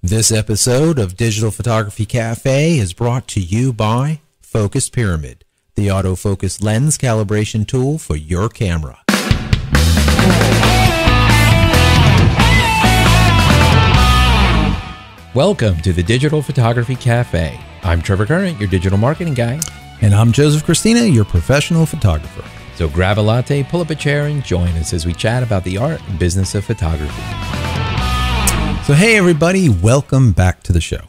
This episode of Digital Photography Cafe is brought to you by Focus Pyramid, the autofocus lens calibration tool for your camera. Welcome to the Digital Photography Cafe. I'm Trevor Current, your digital marketing guy. And I'm Joseph Christina, your professional photographer. So grab a latte, pull up a chair, and join us as we chat about the art and business of photography. So hey everybody, welcome back to the show.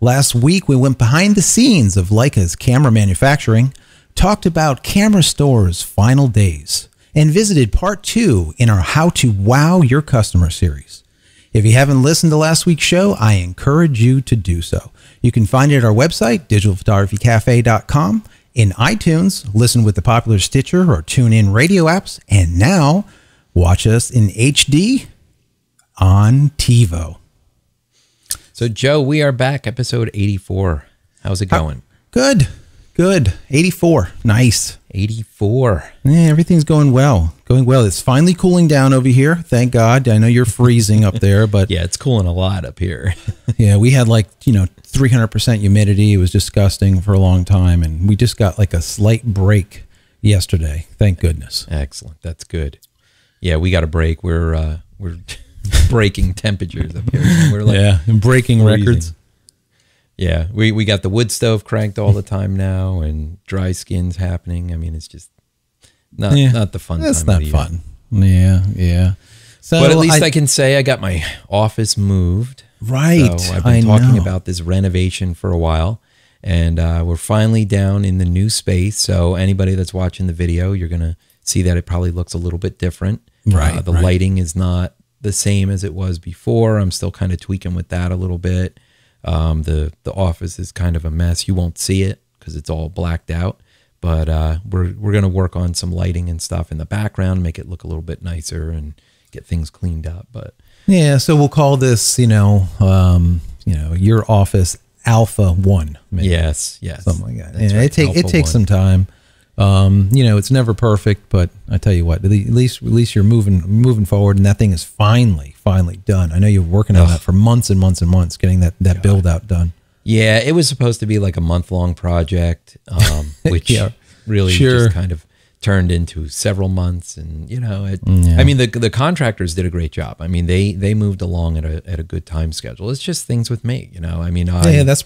Last week we went behind the scenes of Leica's camera manufacturing, talked about Camera Store's final days, and visited part 2 in our How to Wow Your Customer series. If you haven't listened to last week's show, I encourage you to do so. You can find it at our website, digitalphotographycafe.com, in iTunes, listen with the popular Stitcher or TuneIn radio apps, and now watch us in HD on TiVo. So Joe, we are back, episode 84. How's it going? Good. 84. Nice. 84. Yeah, everything's going well. It's finally cooling down over here. Thank God. I know you're freezing up there, but yeah, it's cooling a lot up here. Yeah, we had 300% humidity. It was disgusting for a long time, and we just got like a slight break yesterday. Thank goodness. Excellent. That's good. Yeah, we got a break. We're breaking temperatures up here. We're and breaking freezing records. Yeah, we got the wood stove cranked all the time now, and dry skins happening. I mean, it's just not the fun time. That's not fun. Yeah. So but at least I can say I got my office moved. Right. So I've been talking about this renovation for a while, and we're finally down in the new space. So anybody that's watching the video, you're going to see that it probably looks a little bit different. Right. The lighting is not the same as it was before. I'm still kind of tweaking with that a little bit. The office is kind of a mess. You won't see it because it's all blacked out, but we're going to work on some lighting and stuff in the background, make it look a little bit nicer and get things cleaned up. But yeah, so we'll call this, your office Alpha 1. Maybe. Yes, something like that. Yeah, right. It takes some time. It's never perfect, but I tell you what, at least you're moving forward, and that thing is finally done. I know you're working on that for months and months and months, getting that build out done. Yeah, it was supposed to be like a month-long project, which really just kind of turned into several months. And I mean, the contractors did a great job. I mean, they moved along at a good time schedule. It's just things with me, I mean, that's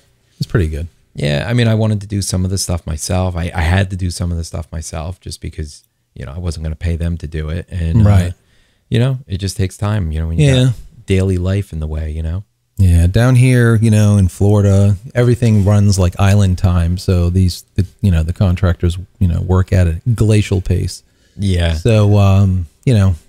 pretty good. Yeah, I mean, I wanted to do some of the stuff myself. I had to do some of the stuff myself just because, I wasn't going to pay them to do it. And, right. It just takes time, when you got daily life in the way, Yeah, down here, in Florida, everything runs like island time. So the contractors, work at a glacial pace. Yeah. So,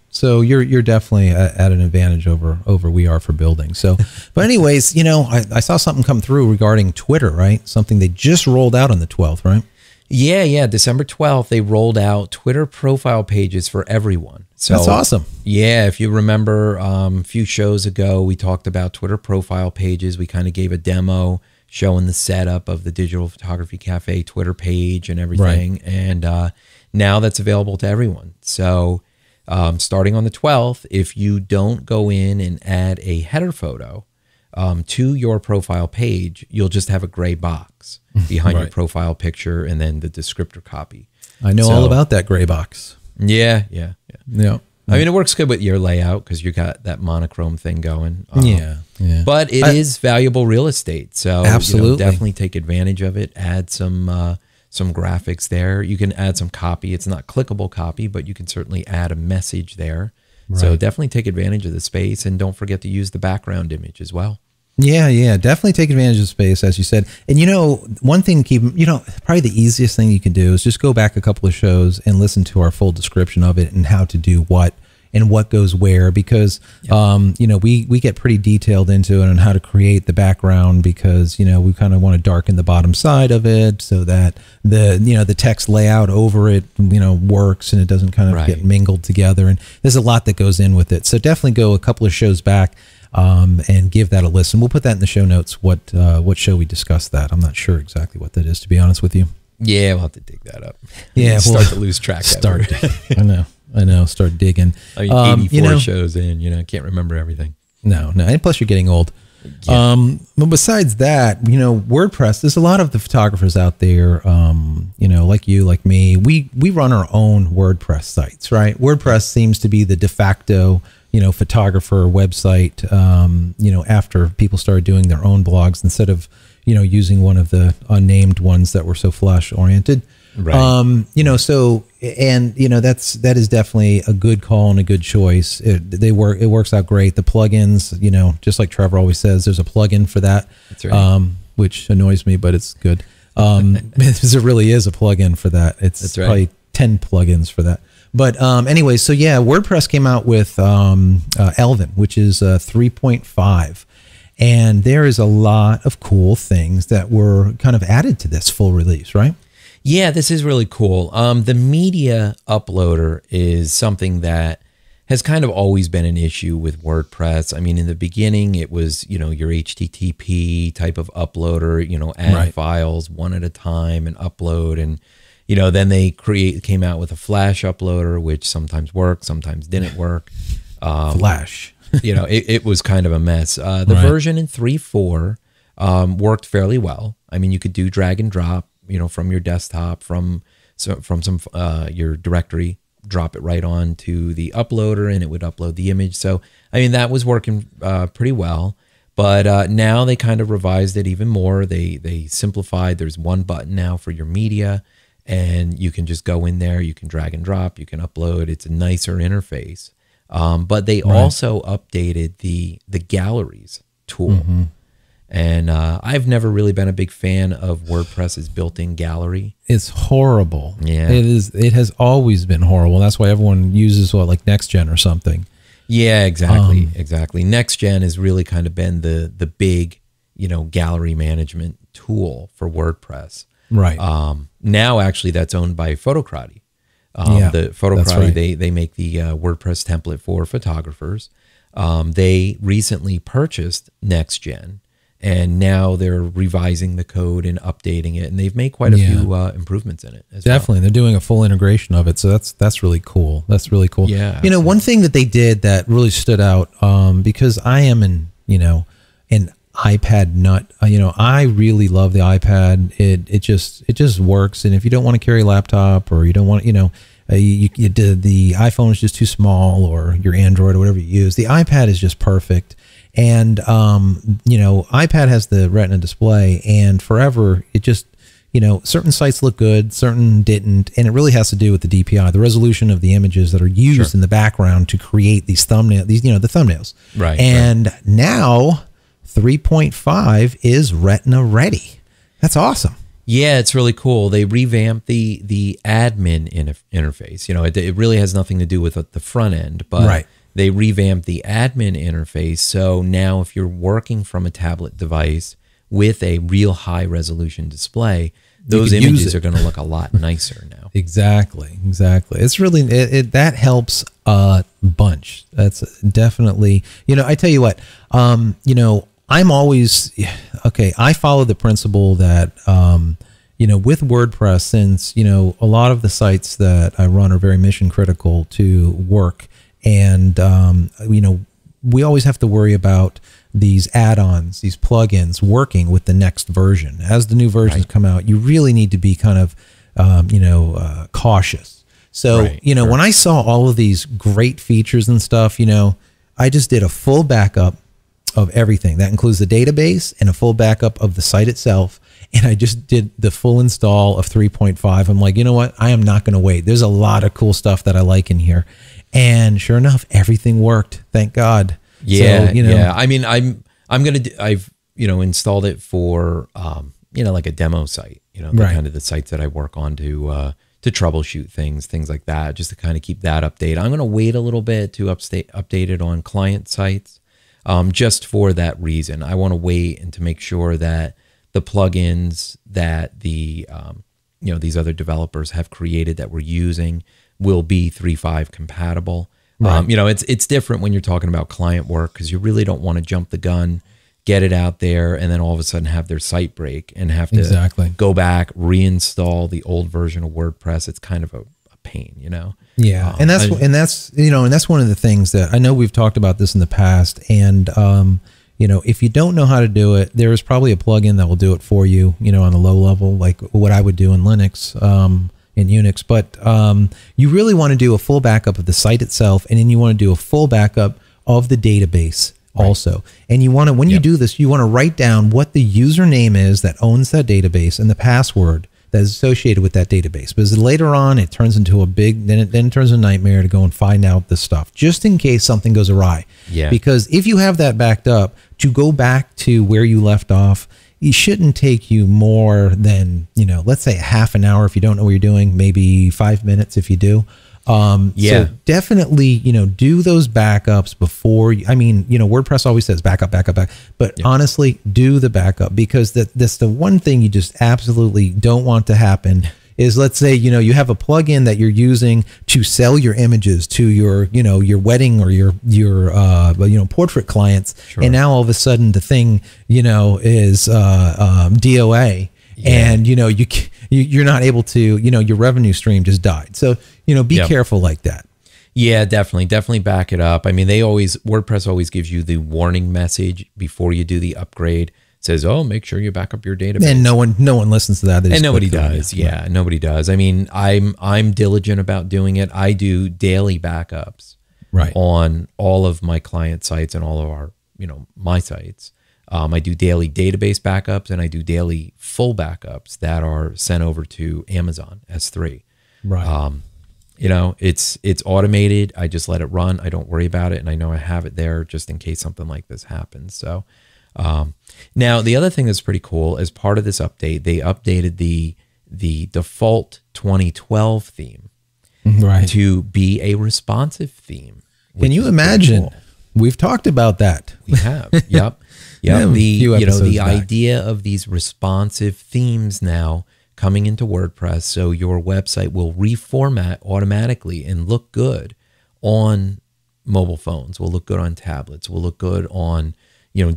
so you're definitely at an advantage over we are for building. So, but anyways, I saw something come through regarding Twitter, right? Something they just rolled out on the 12th, right? Yeah. December 12th, they rolled out Twitter profile pages for everyone. So that's awesome. Yeah. If you remember a few shows ago, we talked about Twitter profile pages. We kind of gave a demo showing the setup of the Digital Photography Cafe Twitter page and everything. Right. And now that's available to everyone. So starting on the 12th, if you don't go in and add a header photo to your profile page, you'll just have a gray box behind your profile picture and then the descriptor copy. I know all about that gray box. Yeah. I mean, it works good with your layout because you got that monochrome thing going. Yeah. But it is valuable real estate. So absolutely, definitely take advantage of it. Add some graphics there. You can add some copy. It's not clickable copy, but you can certainly add a message there. Right. So definitely take advantage of the space, and don't forget to use the background image as well. Yeah, definitely take advantage of the space, as you said. And one thing probably the easiest thing you can do is just go back a couple of shows and listen to our full description of it and how to do what and what goes where, because we get pretty detailed into it on how to create the background, because we kind of want to darken the bottom side of it so that the text layout over it works and it doesn't kind of get mingled together, and there's a lot that goes in with it. So definitely go a couple of shows back and give that a listen. We'll put that in the show notes, what show we discussed that. I'm not sure exactly what that is, to be honest with you. Yeah, we'll have to dig that up. Yeah, start to lose track. I know. Start digging. I mean, 84 shows in, can't remember everything. No. And plus you're getting old. But besides that, WordPress, there's a lot of the photographers out there, like you, like me, we run our own WordPress sites, right? WordPress seems to be the de facto, photographer website, after people started doing their own blogs instead of, using one of the unnamed ones that were so flash oriented. Right. That is definitely a good call and a good choice. It works out great. The plugins, just like Trevor always says, there's a plugin for that. That's right. Which annoys me, but it's good. Because there really is a plugin for that. That's probably 10 plugins for that. But anyway, so yeah, WordPress came out with Elvin, which is 3.5. And there is a lot of cool things that were kind of added to this full release, right? Yeah, this is really cool. The media uploader is something that has kind of always been an issue with WordPress. I mean, in the beginning, it was, your HTTP type of uploader, add files one at a time and upload. And, then they came out with a Flash uploader, which sometimes worked, sometimes didn't work. Flash. It was kind of a mess. The version in 3.4 worked fairly well. I mean, you could do drag and drop, from your desktop, from your directory, drop it right on to the uploader and it would upload the image. So, I mean, that was working pretty well. But now they kind of revised it even more. They simplified. There's one button now for your media, and you can just go in there. You can drag and drop. You can upload. It's a nicer interface. But they also updated the galleries tool. And I've never really been a big fan of WordPress's built-in gallery. It's horrible. Yeah. It has always been horrible. That's why everyone uses like NextGen or something. Yeah, exactly. Exactly. NextGen has really kind of been the big, gallery management tool for WordPress. Right. Now actually that's owned by Photocrati. The Photocrati, they make the WordPress template for photographers. They recently purchased NextGen, and now they're revising the code and updating it, and they've made quite a few improvements in it as Definitely. They're doing a full integration of it, so that's really cool. That's really cool. Yeah. Absolutely. One thing that they did that really stood out, because I am an iPad nut. I really love the iPad. It just works. And if you don't want to carry a laptop, or you don't want, the iPhone is just too small, or your Android or whatever you use, the iPad is just perfect. And iPad has the Retina display, and forever it just, certain sites look good, certain didn't, and it really has to do with the DPI, the resolution of the images that are used in the background to create these the thumbnails. Right. And now 3.5 is Retina ready. That's awesome. Yeah, it's really cool. They revamped the admin interface. It really has nothing to do with the front end, but they revamped the admin interface. So now if you're working from a tablet device with a real high resolution display, those images are going to look a lot nicer now. Exactly. It's really, that helps a bunch. That's definitely, I tell you what, I'm always, I follow the principle that, with WordPress, since, a lot of the sites that I run are very mission critical to work. And, we always have to worry about these add-ons, these plugins working with the next version. As the new versions come out, you really need to be kind of, cautious. So, when I saw all of these great features and stuff, I just did a full backup of everything. That includes the database and a full backup of the site itself. And I just did the full install of 3.5. I'm like, you know what? I am not going to wait. There's a lot of cool stuff that I like in here. And sure enough, everything worked. Thank God. Yeah. So, yeah. I mean, I've installed it for, like a demo site, kind of the sites that I work on to troubleshoot things like that, just to kind of keep that updated. I'm going to wait a little bit to update it on client sites. Just for that reason. I want to wait and to make sure that the plugins that these other developers have created that we're using will be 3.5 compatible. Right. It's different when you're talking about client work, because you really don't want to jump the gun, get it out there, and then all of a sudden have their site break and have to go back, reinstall the old version of WordPress. It's kind of a pain, Yeah. And that's one of the things that I know we've talked about this in the past. And, if you don't know how to do it, there is probably a plugin that will do it for you, on the low level, like what I would do in Linux, in Unix. But you really want to do a full backup of the site itself, and then you want to do a full backup of the database also. And you want to, when you do this, you want to write down what the username is that owns that database and the password that is associated with that database. Because later on, it turns into then it turns a nightmare to go and find out this stuff, just in case something goes awry. Yeah. Because if you have that backed up, to go back to where you left off, it shouldn't take you more than, let's say half an hour if you don't know what you're doing, maybe 5 minutes if you do. So definitely, do those backups before WordPress always says backup, but honestly, do the backup, because that's the one thing you just absolutely don't want to happen is, let's say, you have a plugin that you're using to sell your images to your wedding or your portrait clients. Sure. And now all of a sudden the thing, is, DOA. Yeah. And you're not able to, your revenue stream just died. So be careful like that. Yeah, definitely back it up. I mean, WordPress always gives you the warning message before you do the upgrade. It says, oh, make sure you back up your database. And no one listens to that. And nobody does. Yeah, right. Nobody does. I mean, I'm diligent about doing it. I do daily backups on all of my client sites and all of our, my sites. I do daily database backups, and I do daily full backups that are sent over to Amazon S3. Right. It's automated. I just let it run. I don't worry about it, and I know I have it there just in case something like this happens. So, now the other thing that's pretty cool, as part of this update, they updated the default 2012 theme to be a responsive theme. Can you imagine? Cool. We've talked about that. We have. Yep. Yeah, the idea of these responsive themes now coming into WordPress, so your website will reformat automatically and look good on mobile phones, will look good on tablets, will look good on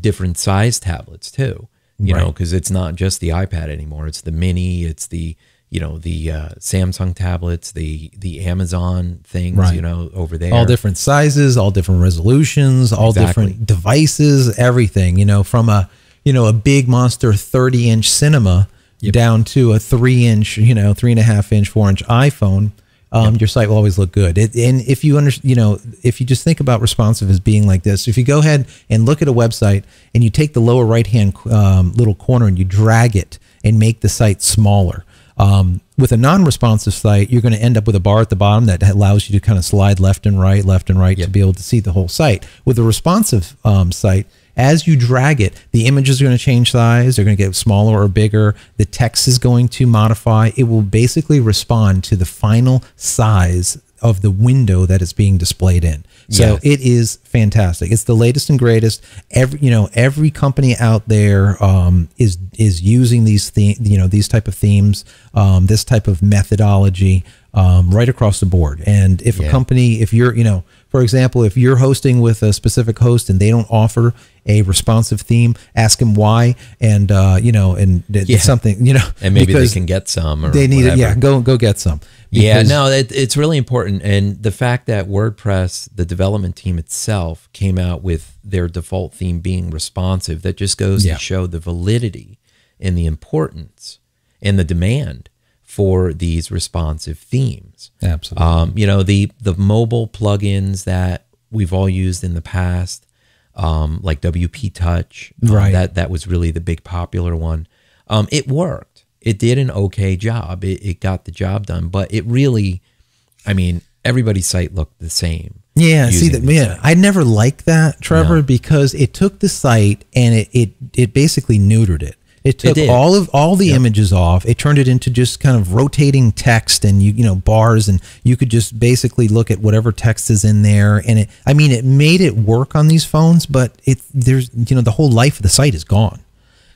different size tablets too. Because it's not just the iPad anymore; it's the Mini, it's the Samsung tablets, the Amazon things, over there. All different sizes, all different resolutions, all different devices, everything, from a big monster 30-inch cinema down to a 3-inch, 3.5-inch, 4-inch iPhone. Your site will always look good. And if you if you just think about responsive as being like this, if you go ahead and look at a website and you take the lower right-hand little corner and you drag it and make the site smaller, with a non-responsive site, you're going to end up with a bar at the bottom that allows you to kind of slide left and right to be able to see the whole site. With a responsive site, as you drag it, the images are going to change size. They're going to get smaller or bigger. The text is going to modify. It will basically respond to the final size of the window that it's being displayed in. So it is fantastic. It's the latest and greatest. Every company out there is using these these type of themes, this type of methodology right across the board. And if a company, if you're, for example, if you're hosting with a specific host and they don't offer a responsive theme, ask them why, and it's something, and maybe they can get some, or they need it. Yeah, go get some. It's really important. And the fact that WordPress, the development team itself, came out with their default theme being responsive, that just goes to show the validity and the importance and the demand for these responsive themes. Absolutely. The mobile plugins that we've all used in the past, like WP Touch, that was really the big popular one. It worked. It did an okay job. It got the job done, but it really, everybody's site looked the same. Yeah, see that. Yeah, I never liked that, Trevor, because it took the site and it basically neutered it. It took all the images off. It turned it into just kind of rotating text and bars, and you could just basically look at whatever text is in there. And it made it work on these phones, but there's the whole life of the site is gone.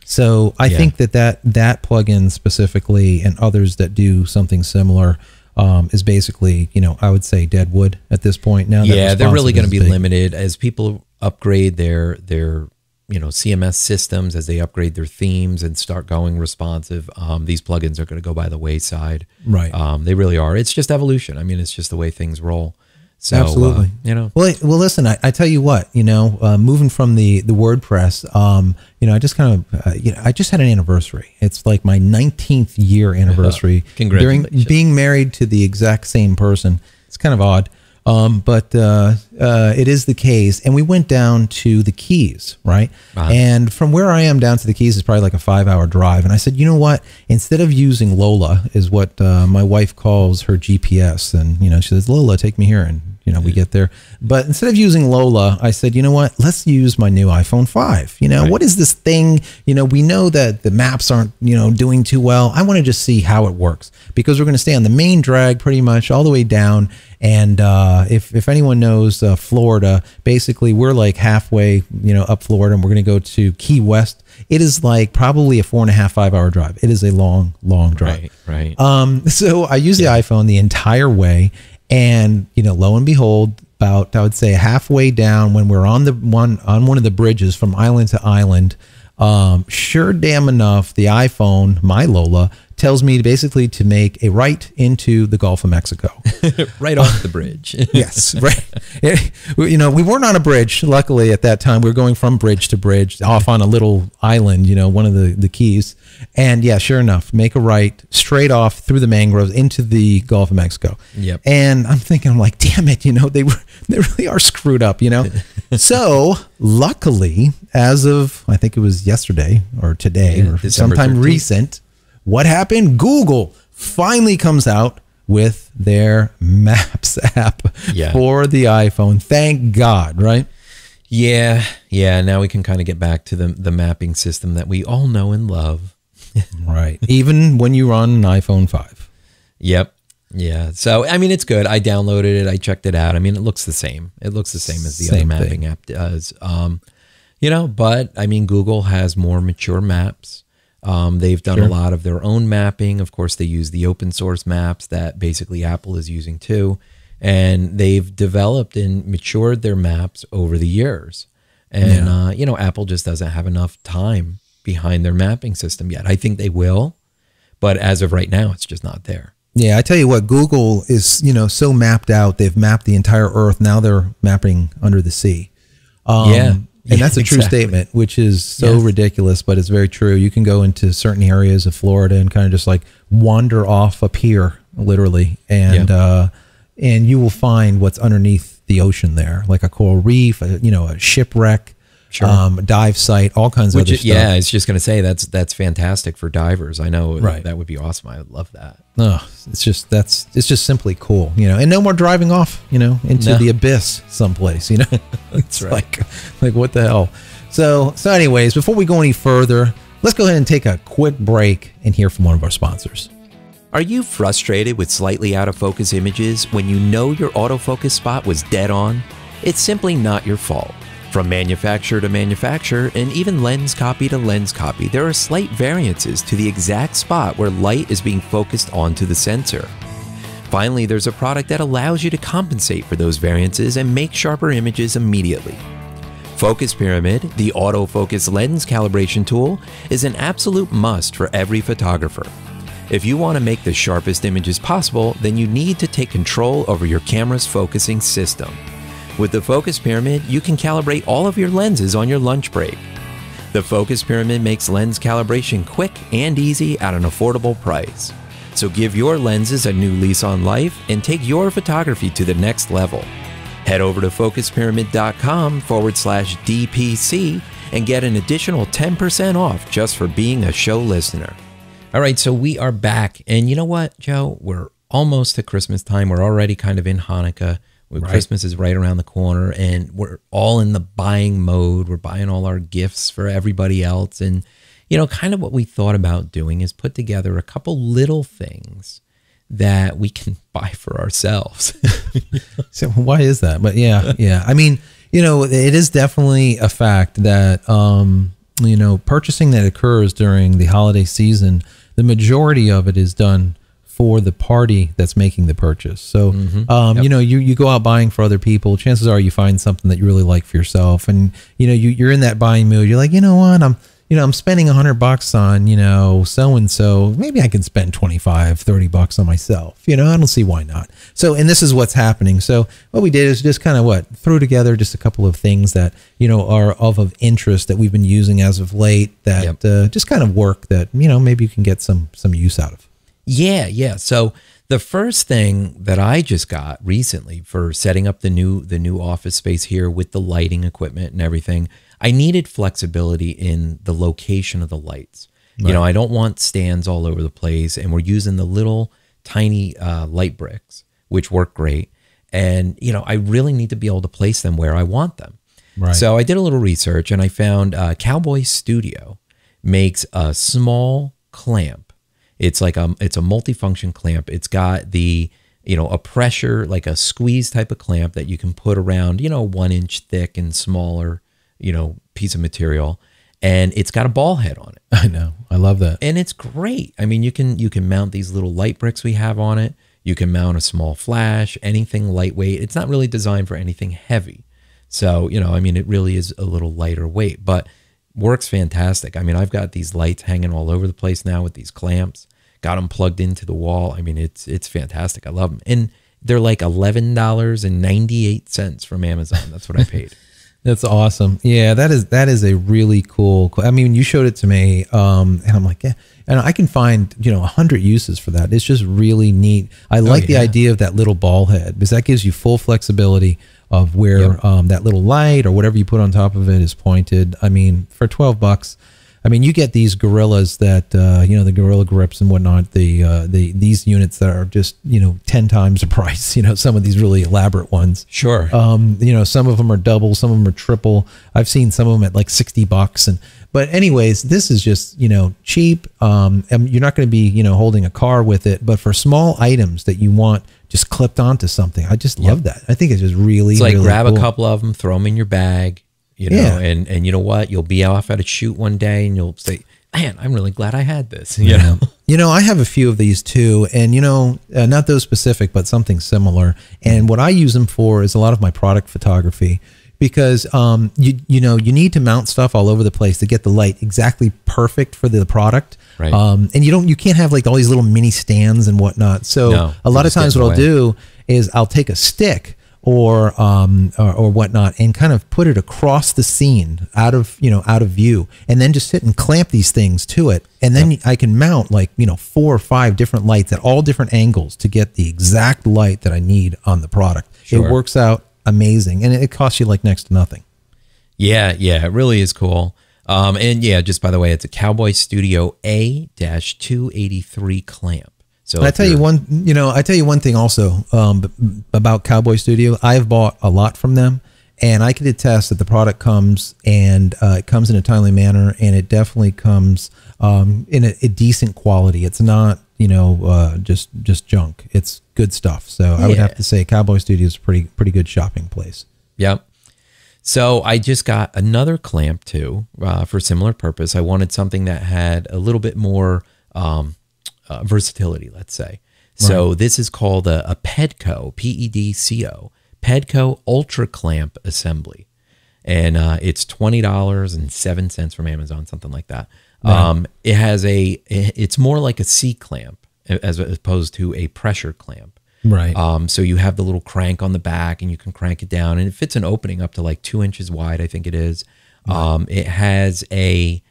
So I think that plugin specifically, and others that do something similar, is basically, I would say dead wood at this point now. They're really going to be limited as people upgrade their CMS systems, as they upgrade their themes and start going responsive. These plugins are going to go by the wayside. Right. They really are. It's just evolution. It's just the way things roll. So, absolutely. Well, listen, I tell you what, moving from the WordPress, I just kind of, I just had an anniversary. It's like my 19th year anniversary. Congratulations. During being married to the exact same person. It's kind of odd. But it is the case. And we went down to the Keys, right? And from where I am down to the Keys is probably like a 5-hour drive. And I said, you know what? Instead of using Lola, is what my wife calls her GPS. And, she says, Lola, take me here. And, we get there. But instead of using Lola, I said, you know what? Let's use my new iPhone 5. What is this thing? We know that the maps aren't, doing too well. I want to just see how it works, because we're going to stay on the main drag pretty much all the way down. And if anyone knows Florida, basically we're like halfway, up Florida, and we're going to go to Key West. It is like probably a 4.5-5 hour drive. It is a long drive. Right. So I use the iPhone the entire way, and lo and behold, about I would say halfway down, when we're on one of the bridges from island to island, sure damn enough, the iPhone, my Lola, tells me basically to make a right into the Gulf of Mexico. Right off the bridge. Yes, right. We weren't on a bridge, luckily, at that time. We were going from bridge to bridge, off on a little island, one of the keys. And yeah, sure enough, make a right straight off through the mangroves into the Gulf of Mexico. Yep. And I'm like, damn it, they really are screwed up, So luckily, as of, I think it was yesterday or today or December sometime 13th. recent, what happened? Google finally comes out with their Maps app for the iPhone. Thank God, right? Yeah. Now we can kind of get back to the mapping system that we all know and love. Right. Even when you run an iPhone 5. Yep. Yeah. So, it's good. I downloaded it. I checked it out. It looks the same. It looks the same as the other mapping app does. But Google has more mature maps. They've done a lot of their own mapping. Of course, they use the open source maps that basically Apple is using too. And they've developed and matured their maps over the years. And, Apple just doesn't have enough time behind their mapping system yet. I think they will, but as of right now, it's just not there. Yeah, I tell you what, Google is, so mapped out. They've mapped the entire Earth. Now they're mapping under the sea. And that's a true statement, which is so ridiculous, but it's very true. You can go into certain areas of Florida and kind of just like wander off a pier, literally, and you will find what's underneath the ocean there, like a coral reef, a shipwreck, dive site, all kinds of other stuff. Yeah, I was just going to say that's fantastic for divers. I know that would be awesome. I would love that. Oh, it's just simply cool, and no more driving off, into the abyss someplace, It's like what the hell? So anyways, before we go any further, let's go ahead and take a quick break and hear from one of our sponsors. Are you frustrated with slightly out of focus images when you know your autofocus spot was dead on? It's simply not your fault. From manufacturer to manufacturer, and even lens copy to lens copy, there are slight variances to the exact spot where light is being focused onto the sensor. Finally, there's a product that allows you to compensate for those variances and make sharper images immediately. Focus Pyramid, the autofocus lens calibration tool, is an absolute must for every photographer. If you want to make the sharpest images possible, then you need to take control over your camera's focusing system. With the Focus Pyramid, you can calibrate all of your lenses on your lunch break. The Focus Pyramid makes lens calibration quick and easy at an affordable price. So give your lenses a new lease on life and take your photography to the next level. Head over to focuspyramid.com/DPC and get an additional 10% off just for being a show listener. All right, so we are back. And you know what, Joe? We're almost to Christmas time. We're already kind of in Hanukkah. Christmas is right around the corner, and we're all in the buying mode. We're buying all our gifts for everybody else. And, kind of what we thought about doing is put together a couple little things that we can buy for ourselves. So why is that? But yeah. It is definitely a fact that, purchasing that occurs during the holiday season, the majority of it is done for the party that's making the purchase. So, you go out buying for other people. Chances are you find something that you really like for yourself, and you're in that buying mood. You're like, you know what, I'm I'm spending $100 on, so-and-so, maybe I can spend 25, $30 on myself. I don't see why not. So, and this is what's happening. So what we did is just kind of threw together just a couple of things that, are of interest that we've been using as of late that just kind of work that, maybe you can get some use out of. Yeah. So the first thing that I just got recently for setting up the new office space here with the lighting equipment and everything, I needed flexibility in the location of the lights. Right. I don't want stands all over the place, and we're using the little tiny light bricks, which work great. And, I really need to be able to place them where I want them. Right. So I did a little research, and I found Cowboy Studio makes a small clamp. It's like it's a multifunction clamp. It's got the, a pressure, like a squeeze type of clamp that you can put around, 1 inch thick and smaller, piece of material. And it's got a ball head on it. I know. I love that. And it's great. I mean, you can mount these little light bricks we have on it. You can mount a small flash, anything lightweight. It's not really designed for anything heavy. So, it really is a little lighter weight, but works fantastic. I mean, I've got these lights hanging all over the place now with these clamps. Got them plugged into the wall. I mean, it's fantastic. I love them. And they're like $11.98 from Amazon. That's what I paid. That's awesome. Yeah, that is a really cool. I mean, you showed it to me, and I'm like, yeah, and I can find 100 uses for that. It's just really neat. I like the idea of that little ball head because that gives you full flexibility of where that little light or whatever you put on top of it is pointed. I mean, for $12. I mean, you get these gorillas that, the Gorilla Grips and whatnot, these units that are just, 10 times the price, some of these really elaborate ones. Sure. Some of them are double, some of them are triple. I've seen some of them at like $60. But anyways, this is just, cheap. And you're not going to be, holding a car with it, but for small items that you want just clipped onto something, I just love that. I think it's just really, it's like really grab cool. a couple of them, throw them in your bag. And you know what? You'll be off at a shoot one day and you'll say, man, I'm really glad I had this. I have a few of these too. And, not those specific, but something similar. And what I use them for is a lot of my product photography because, you need to mount stuff all over the place to get the light exactly perfect for the product. Right. And you can't have like all these little mini stands and whatnot. So a lot of times what I'll do is I'll take a stick or whatnot, and kind of put it across the scene out of view, and then just sit and clamp these things to it. And then I can mount 4 or 5 different lights at all different angles to get the exact light that I need on the product. Sure. It works out amazing. And it costs you like next to nothing. Yeah. It really is cool. And just by the way, it's a Cowboy Studio A-283 clamp. So I tell you one thing also about Cowboy Studio. I've bought a lot from them, and I can attest that the product comes and it comes in a timely manner, and it definitely comes in a decent quality. It's not just junk. It's good stuff. So I would have to say Cowboy Studio is a pretty good shopping place. Yep. So I just got another clamp too for similar purpose. I wanted something that had a little bit more versatility, let's say. So this is called a Pedco, P-E-D-C-O, Pedco Ultra Clamp Assembly. And it's $20.07 from Amazon, something like that. Right. It's more like a C-clamp as opposed to a pressure clamp. Right. So you have the little crank on the back and you can crank it down, and it fits an opening up to like 2 inches wide, I think it is. Right. It has a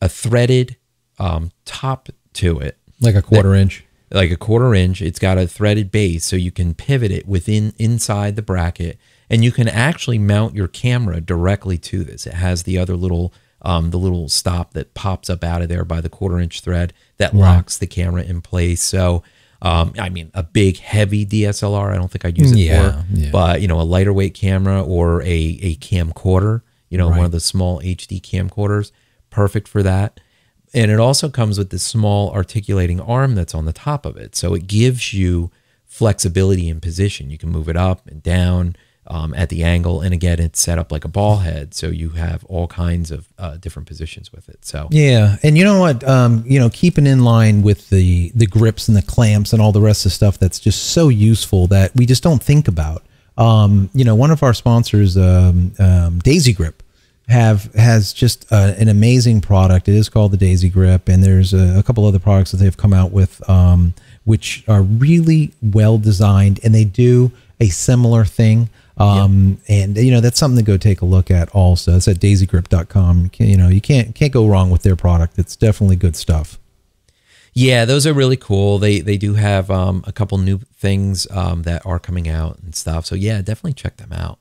threaded top to it. Like a quarter inch. Like a quarter inch. It's got a threaded base, so you can pivot it inside the bracket, and you can actually mount your camera directly to this. It has the other little stop that pops up out of there by the quarter inch thread that locks the camera in place. So, I mean, a big heavy DSLR, I don't think I'd use it for, but a lighter weight camera or a camcorder, one of the small HD camcorders, perfect for that. And it also comes with this small articulating arm that's on the top of it. So it gives you flexibility in position. You can move it up and down at the angle. And again, it's set up like a ball head. So you have all kinds of different positions with it. So yeah. And you know what, keeping in line with the grips and the clamps and all the rest of the stuff that's just so useful that we just don't think about. One of our sponsors, Daisy Grip, has just an amazing product. It is called the Daisy Grip, and there's a couple other products that they've come out with, which are really well designed, and they do a similar thing. And that's something to go take a look at also. It's at daisygrip.com. You can't go wrong with their product. It's definitely good stuff. Yeah, those are really cool. They do have a couple new things that are coming out and stuff. So yeah, definitely check them out.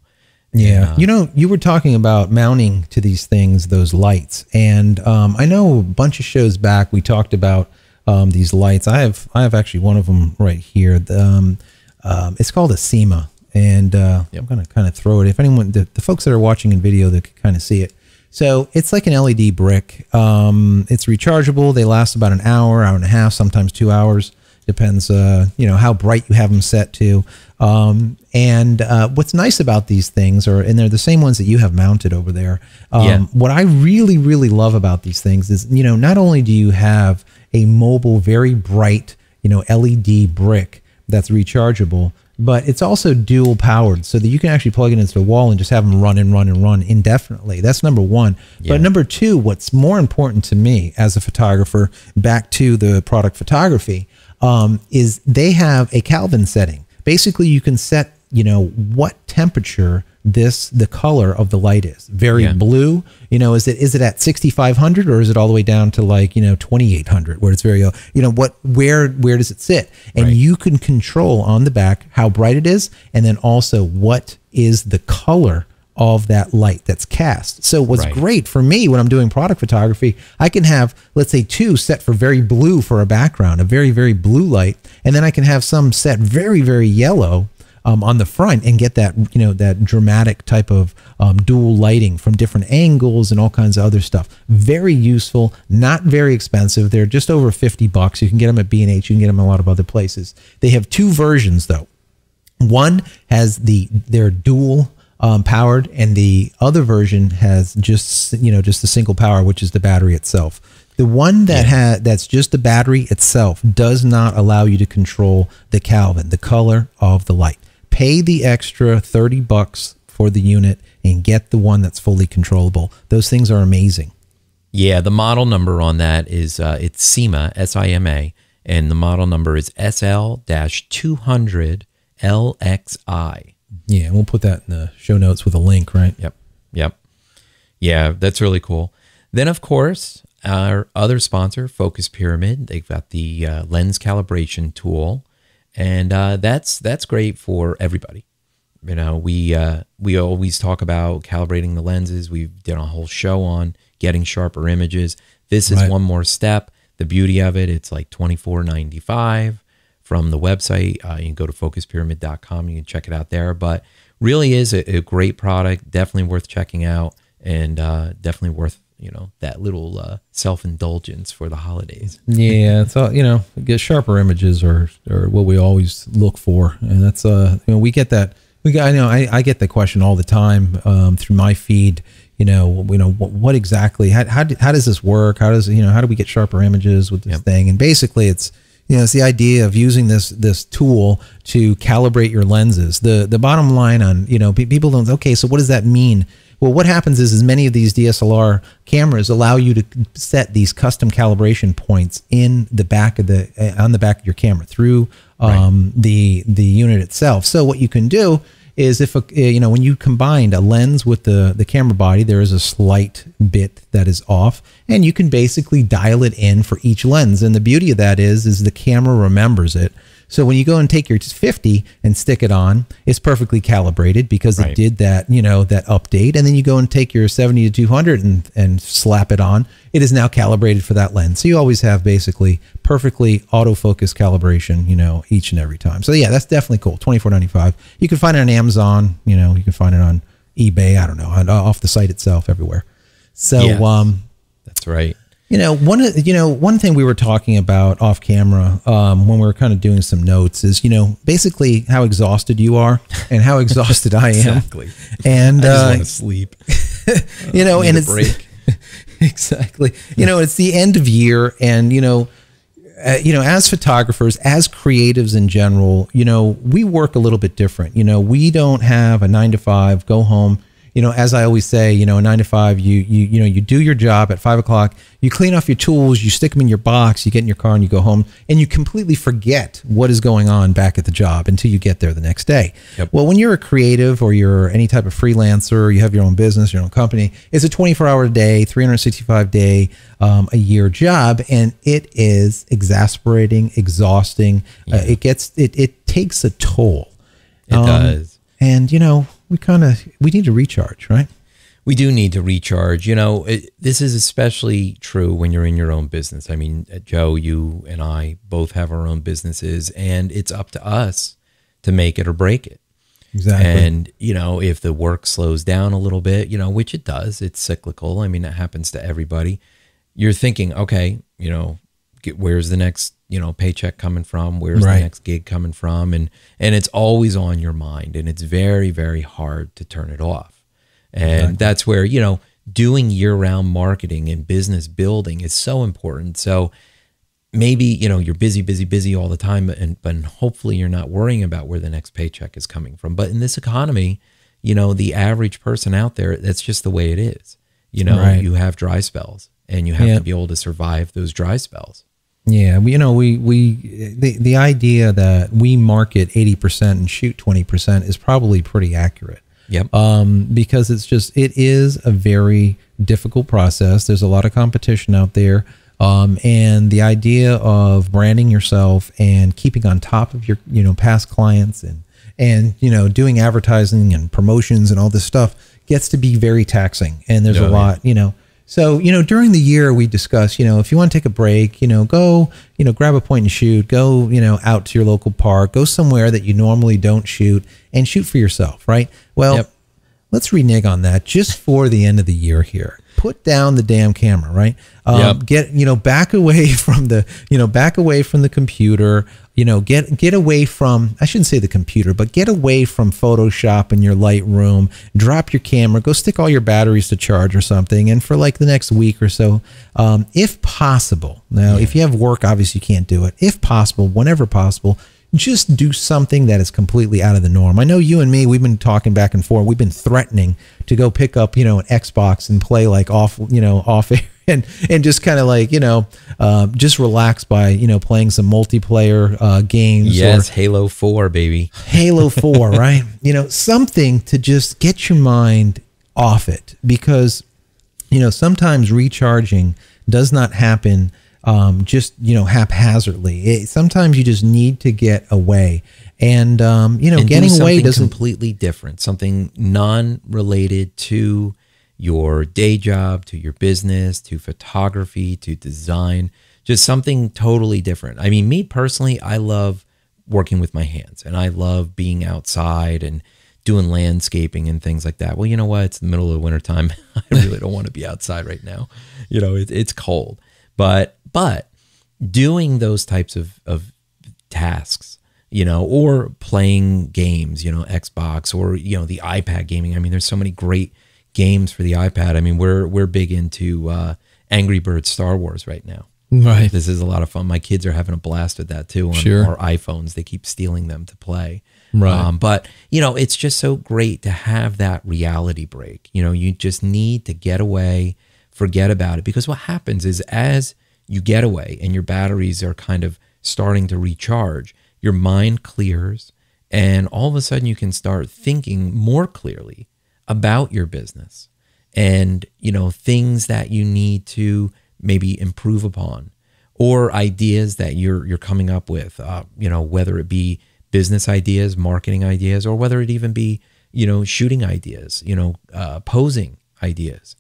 Yeah, you were talking about mounting to these things, those lights, and I know a bunch of shows back we talked about these lights. I have actually one of them right here. It's called a SEMA, and I'm going to kind of throw it. If anyone, the folks that are watching in video, they can kind of see it. So it's like an LED brick. It's rechargeable. They last about an hour, hour and a half, sometimes 2 hours. Depends, how bright you have them set to. And what's nice about these things and they're the same ones that you have mounted over there. What I really, really love about these things is, not only do you have a mobile, very bright, LED brick that's rechargeable, but it's also dual powered so that you can actually plug it into the wall and just have them run and run and run indefinitely. That's number one. But number two, what's more important to me as a photographer, back to the product photography, is they have a Kelvin setting. Basically, you can set, what temperature the color of the light is. Very blue, is it at 6,500 or is it all the way down to like, 2,800 where it's very, where does it sit? And you can control on the back how bright it is. And then also what is the color of that light that's cast. So what's great for me when I'm doing product photography, I can have, let's say, two set for very blue for a background, a very, very blue light. And then I can have some set very, very yellow on the front and get that, that dramatic type of dual lighting from different angles and all kinds of other stuff. Very useful, not very expensive. They're just over $50. You can get them at B&H. You can get them in a lot of other places. They have two versions though. One has their dual powered, and the other version has just a single power, which is the battery itself. The one that that's just the battery itself does not allow you to control the Kelvin, the color of the light. Pay the extra $30 for the unit and get the one that's fully controllable. Those things are amazing. Yeah, the model number on that is it's SEMA, S-I-M-A, and the model number is SL-200LXI. Yeah, we'll put that in the show notes with a link, right? Yep. Yeah, that's really cool. Then, of course, our other sponsor, Focus Pyramid, they've got the lens calibration tool, and that's great for everybody. We always talk about calibrating the lenses. We've done a whole show on getting sharper images. This is one more step. The beauty of it, it's like $24.95 from the website. You can go to focuspyramid.com. You can check it out there. But really is a great product. Definitely worth checking out, and definitely worth that little self-indulgence for the holidays. Yeah, it's all, get sharper images are what we always look for, and that's we get that. I get the question all the time through my feed. What exactly? How does this work? How do we get sharper images with this thing? And basically, it's it's the idea of using this tool to calibrate your lenses. The bottom line on people don't. Okay, so what does that mean? Well, what happens is many of these DSLR cameras allow you to set these custom calibration points in the back of on the back of your camera through the unit itself. So what you can do is when you combine a lens with the camera body, there is a slight bit that is off, and you can basically dial it in for each lens. And the beauty of that is the camera remembers it. So when you go and take your 50 and stick it on, it's perfectly calibrated because it did that, that update. And then you go and take your 70 to 200 and slap it on. It is now calibrated for that lens. So you always have basically perfectly autofocus calibration, each and every time. So yeah, that's definitely cool. $24.95. You can find it on Amazon. You can find it on eBay. I don't know, off the site itself, everywhere. So that's right. One thing we were talking about off camera when we were kind of doing some notes is, basically how exhausted you are and how exhausted I am. Exactly. And I just want to sleep. And it's break. Exactly. It's the end of year, and as photographers, as creatives in general, we work a little bit different. We don't have a 9 to 5, go home, as I always say, a 9 to 5, you do your job at 5 o'clock, you clean off your tools, you stick them in your box, you get in your car and you go home, and you completely forget what is going on back at the job until you get there the next day. Yep. Well, when you're a creative or you're any type of freelancer, or you have your own business, your own company, it's a 24-hour a day, 365 day a year job, and it is exasperating, exhausting. Yeah. It takes a toll. It does. And we need to recharge, right? We do need to recharge. This is especially true when you're in your own business. I mean, Joe, you and I both have our own businesses, and it's up to us to make it or break it. Exactly. And, if the work slows down a little bit, which it does, it's cyclical. I mean, it happens to everybody. You're thinking, okay, where's the next, paycheck coming from? Where's the next gig coming from? And it's always on your mind, and it's very, very hard to turn it off. And that's where, doing year-round marketing and business building is so important. So maybe, you're busy all the time, but hopefully you're not worrying about where the next paycheck is coming from. But in this economy, the average person out there, that's just the way it is. You have dry spells, and you have to be able to survive those dry spells. Yeah, the idea that we market 80% and shoot 20% is probably pretty accurate. Yep. Because it is a very difficult process. There's a lot of competition out there. And the idea of branding yourself and keeping on top of your, past clients and doing advertising and promotions and all this stuff gets to be very taxing. And there's a lot, So, during the year we discuss, if you want to take a break, go, grab a point and shoot, go, out to your local park, go somewhere that you normally don't shoot and shoot for yourself. Right. Well, let's renege on that just for the end of the year here. Put down the damn camera, right? Get, back away from the computer, get away from, I shouldn't say the computer, but get away from Photoshop and your Lightroom, drop your camera, go stick all your batteries to charge or something. And for like the next week or so, if possible, now, if you have work, obviously you can't do it. If possible, whenever possible, just do something that is completely out of the norm. I know you and me, we've been talking back and forth. We've been threatening to go pick up, an Xbox and play like off air and just kind of like, just relax by, playing some multiplayer games. Yes, Halo 4, baby. Halo 4, right? Something to just get your mind off it, because, sometimes recharging does not happen just, haphazardly. Sometimes you just need to get away. And getting away doesn't completely different, something non-related to your day job, to your business, to photography, to design, just something totally different. I mean, me personally, I love working with my hands, and I love being outside and doing landscaping and things like that. Well, you know what? It's the middle of the wintertime. I really don't want to be outside right now. It's cold. But doing those types of tasks, or playing games, Xbox or, the iPad gaming. I mean, there's so many great games for the iPad. I mean, we're big into Angry Birds Star Wars right now. Right. This is a lot of fun. My kids are having a blast with that too on our iPhones. They keep stealing them to play. Right. But, it's just so great to have that reality break. You just need to get away, forget about it. Because what happens is, as you get away and your batteries are kind of starting to recharge, your mind clears, and all of a sudden you can start thinking more clearly about your business and, things that you need to maybe improve upon, or ideas that you're coming up with, whether it be business ideas, marketing ideas, or whether it even be, shooting ideas, posing ideas,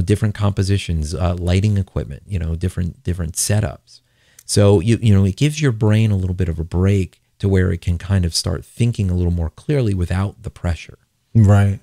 different compositions, lighting equipment, different setups. So, it gives your brain a little bit of a break to where it can kind of start thinking a little more clearly without the pressure. Right.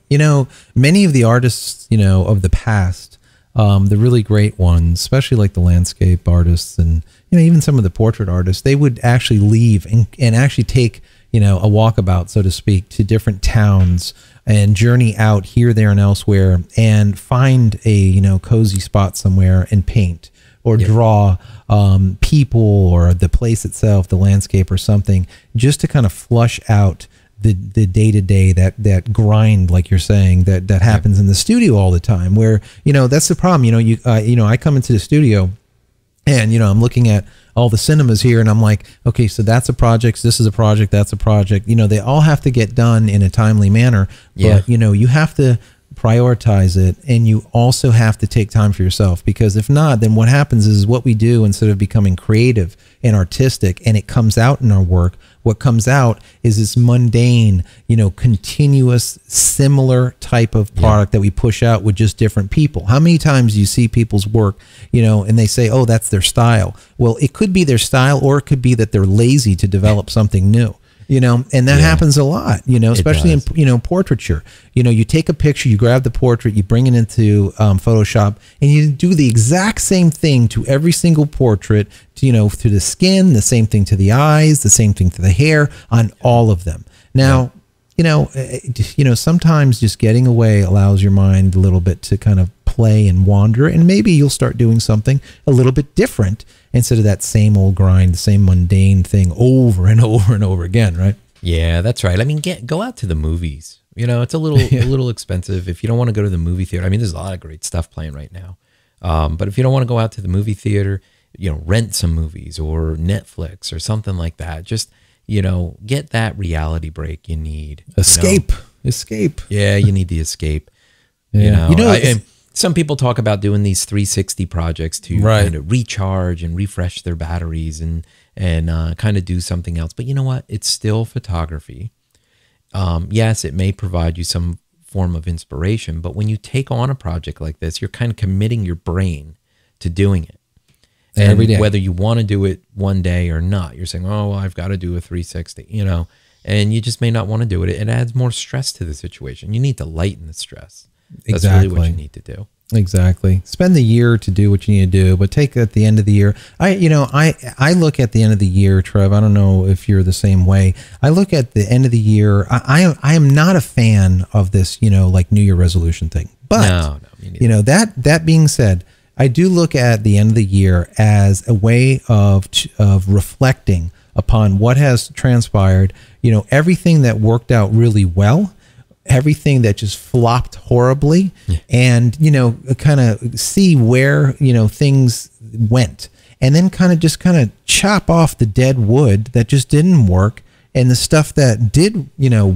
Many of the artists, of the past, the really great ones, especially like the landscape artists and, even some of the portrait artists, they would actually leave and actually take, a walkabout, so to speak, to different towns and journey out here, there, and elsewhere and find a, cozy spot somewhere and paint or draw people or the place itself, the landscape or something, just to kind of flush out the day-to-day, that grind, like you're saying, that happens in the studio all the time, where, that's the problem. I come into the studio and, I'm looking at all the cinemas here and I'm like, okay, so that's a project, this is a project, that's a project. They all have to get done in a timely manner, but you have to prioritize it, and you also have to take time for yourself, because if not, then what happens is what we do, instead of becoming creative and artistic, and it comes out in our work, what comes out is this mundane, continuous, similar type of product that we push out with just different people. How many times do you see people's work, and they say, oh, that's their style? Well, it could be their style, or it could be that they're lazy to develop something new. And that happens a lot, especially in, portraiture. You take a picture, you grab the portrait, you bring it into Photoshop, and you do the exact same thing to every single portrait, to the skin, the same thing to the eyes, the same thing to the hair, on all of them. Now, sometimes just getting away allows your mind a little bit to kind of play and wander, and maybe you'll start doing something a little bit different instead of that same old grind, the same mundane thing over and over and over again, right? Yeah, that's right. I mean, go out to the movies. It's a little expensive if you don't want to go to the movie theater. I mean, there's a lot of great stuff playing right now. But if you don't want to go out to the movie theater, rent some movies or Netflix or something like that. Just, get that reality break you need. Escape. Yeah, you need the escape. Yeah. And some people talk about doing these 360 projects to kind of recharge and refresh their batteries and kind of do something else. But you know what? It's still photography. Yes, it may provide you some form of inspiration, but when you take on a project like this, you're kind of committing your brain to doing it. And every day, whether you want to do it one day or not, you're saying, oh, well, I've got to do a 360, and you just may not want to do it. It adds more stress to the situation. You need to lighten the stress. That's really what you need to do. Exactly. Spend the year to do what you need to do, but take at the end of the year. I look at the end of the year, Trev. I don't know if you're the same way. I look at the end of the year. I am not a fan of this, like New Year resolution thing. But that being said, I do look at the end of the year as a way of reflecting upon what has transpired. Everything that worked out really well, everything that just flopped horribly, and kind of see where things went, and then kind of chop off the dead wood that just didn't work, and the stuff that did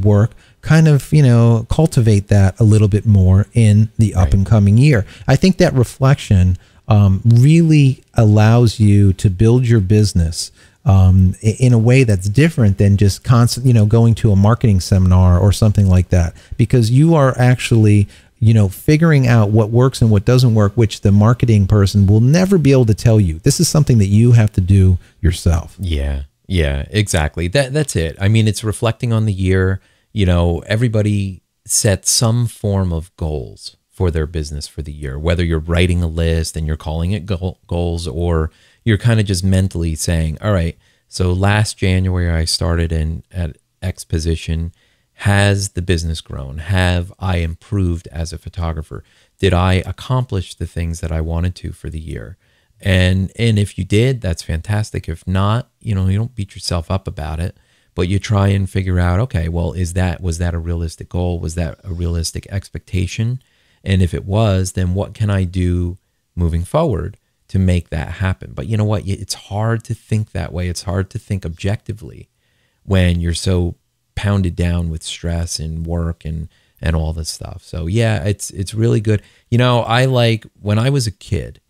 work, kind of cultivate that a little bit more in the up and coming year. I think that reflection really allows you to build your business in a way that's different than just going to a marketing seminar or something like that, because you are actually, figuring out what works and what doesn't work, which the marketing person will never be able to tell you. This is something that you have to do yourself. Yeah, exactly. That's it. I mean, it's reflecting on the year. Everybody sets some form of goals for their business for the year, whether you're writing a list and you're calling it goals, or you're kind of just mentally saying, all right, so last January I started at X position. Has the business grown? Have I improved as a photographer? Did I accomplish the things that I wanted to for the year? And if you did, that's fantastic. If not, you don't beat yourself up about it, but you try and figure out, okay, well, was that a realistic goal? Was that a realistic expectation? And if it was, then what can I do moving forward to make that happen? But you know what? It's hard to think that way. It's hard to think objectively when you're so pounded down with stress and work and all this stuff. So yeah, it's really good. I like when I was a kid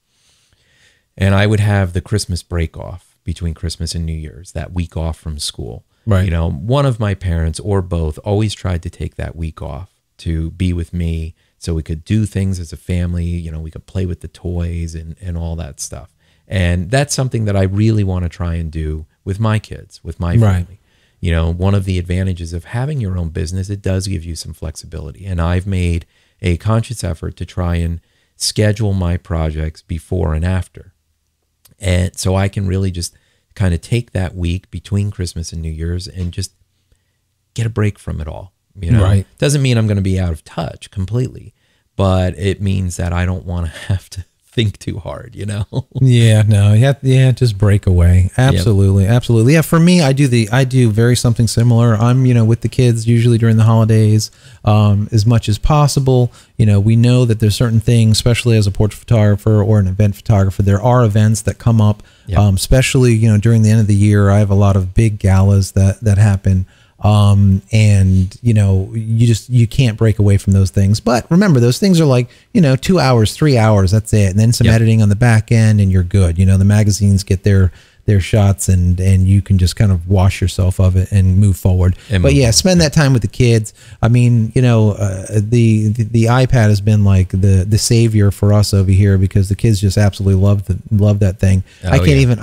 and I would have the Christmas break off between Christmas and New Year's, that week off from school. Right. One of my parents or both always tried to take that week off to be with me, so we could do things as a family, we could play with the toys and all that stuff. And that's something that I really want to try and do with my kids, with my family. One of the advantages of having your own business, it does give you some flexibility. And I've made a conscious effort to try and schedule my projects before and after. And so I can really just kind of take that week between Christmas and New Year's and just get a break from it all. Right. Doesn't mean I'm going to be out of touch completely, but it means that I don't want to have to think too hard, you know? Yeah, no, just break away. Absolutely. Yep. Absolutely. Yeah. For me, I do very something similar. I'm, with the kids usually during the holidays, as much as possible. We know that there's certain things, especially as a portrait photographer or an event photographer, there are events that come up, especially, during the end of the year. I have a lot of big galas that happen. And you can't break away from those things, but remember those things are like, 2 hours, 3 hours, that's it. And then some editing on the back end and you're good. The magazines get their shots and you can just kind of wash yourself of it and move forward. But yeah, spend that time with the kids. I mean, the iPad has been like the savior for us over here because the kids just absolutely love that thing. I can't even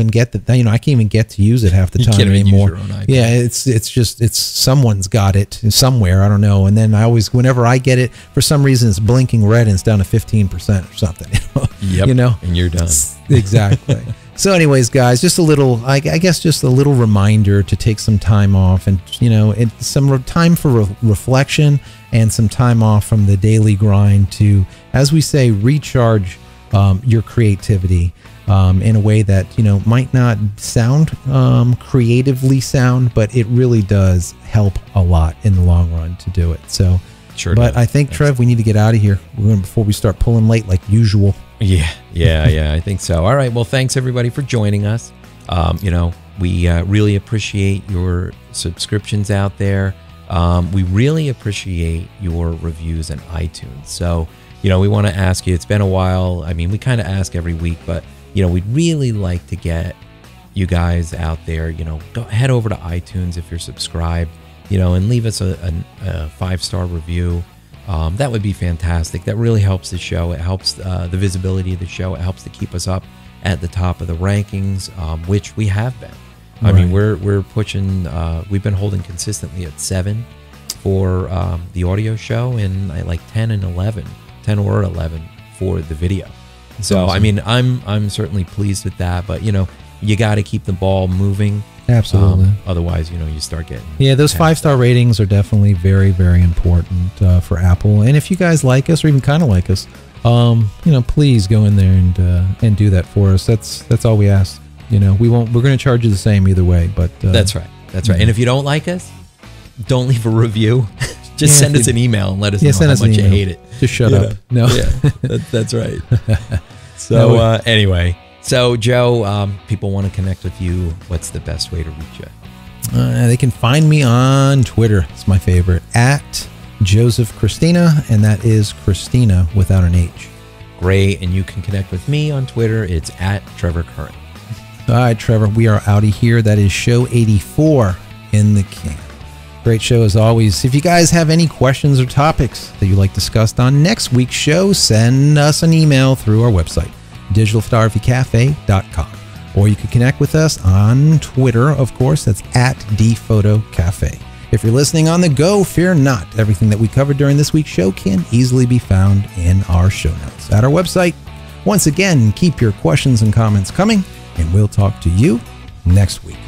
get I can't even get to use it half the time anymore. Yeah, it's someone's got it somewhere. I don't know. And then whenever I get it, for some reason it's blinking red and it's down to 15% or something. Yep. And you're done. Exactly. So anyways, guys, just a little reminder to take some time off and, some time for reflection and some time off from the daily grind to, as we say, recharge your creativity in a way that, might not sound creatively sound, but it really does help a lot in the long run to do it. So, sure. But I think, Trev, we need to get out of here before we start pulling late like usual. Yeah, I think so. All right. Well, thanks everybody for joining us. We really appreciate your subscriptions out there. We really appreciate your reviews on iTunes. So, we want to ask you, it's been a while. I mean, we kind of ask every week, but, we'd really like to get you guys out there, go head over to iTunes if you're subscribed, and leave us a 5-star review. That would be fantastic. That really helps the show. It helps the visibility of the show. It helps to keep us up at the top of the rankings, which we have been. I mean, we're pushing. We've been holding consistently at 7 for the audio show, and I like 10 or 11 for the video. So awesome. I mean, I'm certainly pleased with that. But you got to keep the ball moving. Absolutely. Otherwise, you start getting... Yeah, those 5-star ratings are definitely very, very important for Apple. And if you guys like us or even kind of like us, please go in there and do that for us. That's all we ask. We're going to charge you the same either way. But that's right. And if you don't like us, don't leave a review. Just send us an email and let us know how much you hate it. Just shut up. No. Yeah, that's right. So anyway... So, Joe, people want to connect with you. What's the best way to reach you? They can find me on Twitter. It's my favorite, at Joseph Christina, and that is Christina without an H. Great. And you can connect with me on Twitter. It's at Trevor Curran. All right, Trevor, we are out of here. That is show 84 in the can. Great show as always. If you guys have any questions or topics that you'd like discussed on next week's show, send us an email through our website, digitalphotographycafe.com, or you can connect with us on Twitter, of course. That's at dphotocafe. If you're listening on the go, fear not. Everything that we covered during this week's show can easily be found in our show notes at our website. Once again, keep your questions and comments coming, and we'll talk to you next week.